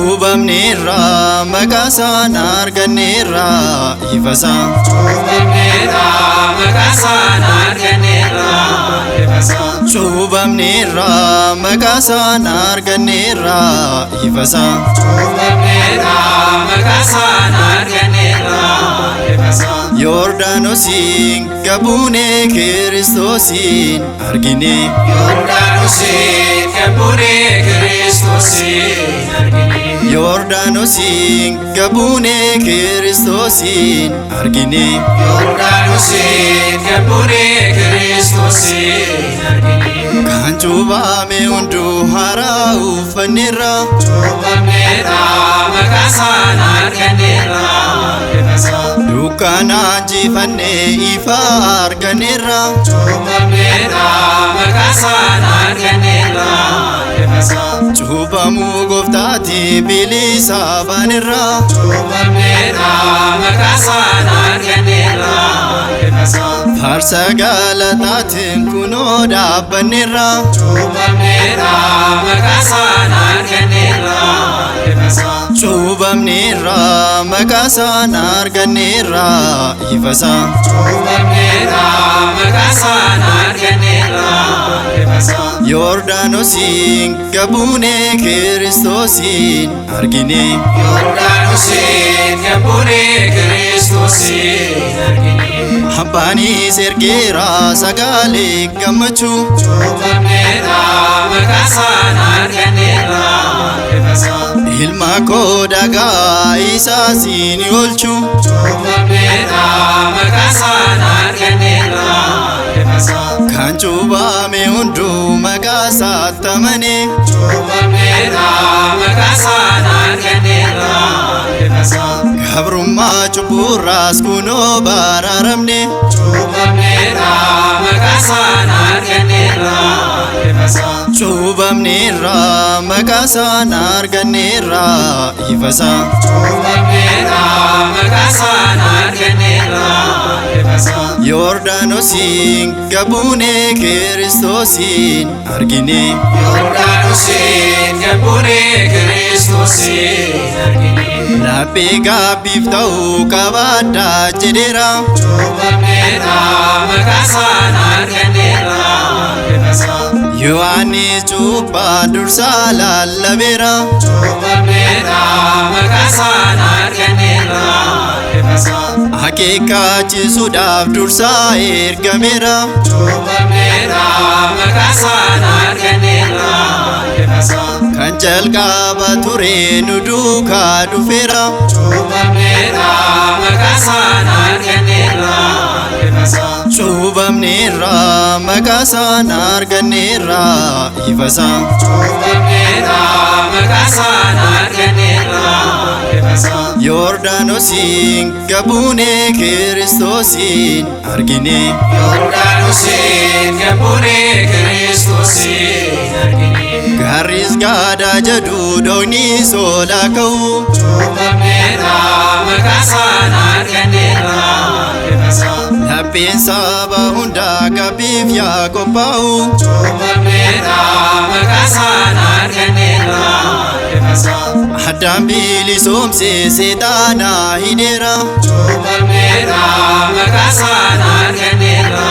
Chubamneerra maqaasaan arganneerra ifasa. Chubamneerra maqaasaan arganneerra ifasa. Chubamneerra maqaasaan arganneerra ifasa. Chubamneerra maqaasaan arganneerra ifasa. Yordaanosiin gabuunee Kiristoosiin argine. Yordaanosiin gabuunee Kiristoosiin argine. Yordaanosiin gabuunee Kiristoosiin argine. Yordaanosiin gabuunee Kiristoosiin argine. Kan cuubame hunduu haaraa uffanneerra. Chubamneerra maqaasaan arganneerra ifasa. Dukkanaan jifannee ifa arganneerra. Chubamneerra maqaasaan arganneerra ifasa. Cuubamuu gooftaatti bilisa baaneerra. Chubamneerra maqaasaan arganneerra ifasa. Faarsa galataatiin kunoo dhaabbanneerra. Chubamneerra maqaasaan arganneerra ifasa. Cuubamneerra maqaasaan arganneerra ifasa. Chubamneerra maqaasaan arganneerra ifasa. Yordaanosiin gabuunee Kiristoosiin argine. Yordaanosiin gabuunee Kiristoosiin argine. Abbaanis ergeera sagalee gammachuu. Chubamneerra maqaasaan arganneerra ifasa. Ilma koo dhagaa isaa siin oolchu. Chubamneerra maqaasaan arganneerra ifasa. Kan cuubame hunduu maqaasaatti amane. Chubamneerra maqaasaan arganneerra ifasa. Gabrummaa cubburraas kunoo baraaramne. Chubamneerra maqaasaan arganneerra ifasa. Cuubamneerra maqaasaan arganneerra ifasa. Chubamneerra maqaasaan arganneerra ifasa. Yordaanosiin gabuunee Kiristoosiin argine. Yordaanosiin gabuunee Kiristoosiin argine. Laphee gaabbiif ta'uu qabaadhaa jedheera. Chubamneerra maqaasaan arganneerra ifasa. Yohaannis cuuphaa dursaa lallabeera. Chubamneerra maqaasaan arganneerra ifasa. Akeekkachiisuudhaaf dursaa ergameera. Chubamneerra maqaasaan arganneerra ifasa. Kan jalqaba ture nu duukaa dhufeera. Chubamneerra maqaasaan arganneerra ifasa. Cuubamneerra maqaasaan arganneerra ifasa. Chubamneerra maqaasaan arganneerra ifasa. Yordaanosiin gabuunee Kiristoosiin argine. Yordaanosiin gabuunee Kiristoosiin argine. Gaarris gaadaa jedhu doonii soolaa ka'u. Chubamneerra maqaasaan arganneerra ifasa. Lapheen saba hundaa gabbiif yaa qophaa'u. Chubamneerra maqaasaan arganneerra ifasa. Addaan bilisoomsee seexaanaa hidheera. Chubamneerra maqaasaan arganneerra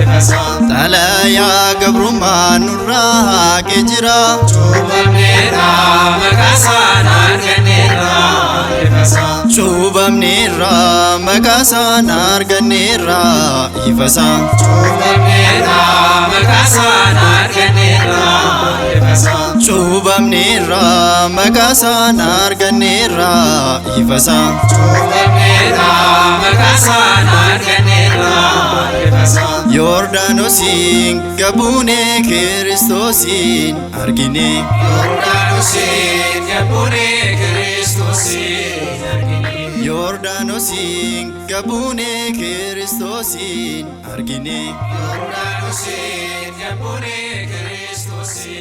ifasa. Xalayaa gabrummaa nurraa haqee jira. Chubamneerra maqaasaan arganneerra ifasa. Cuubamneerra maqaasaan arganneerra ifasa. Chubamneerra maqaasaan arganneerra ifasa. Cuubamneerra maqaasaan arganneerra ifasa. Chubamneerra maqaasaan arganneerra ifasa. Yordaanosin gabuune Kiristoosin argine Yordaanosin gabuune Kiristoosin argine Yordaanosin gabuune Kiristoosin argine Yordaanosin gabuune Kiristoosin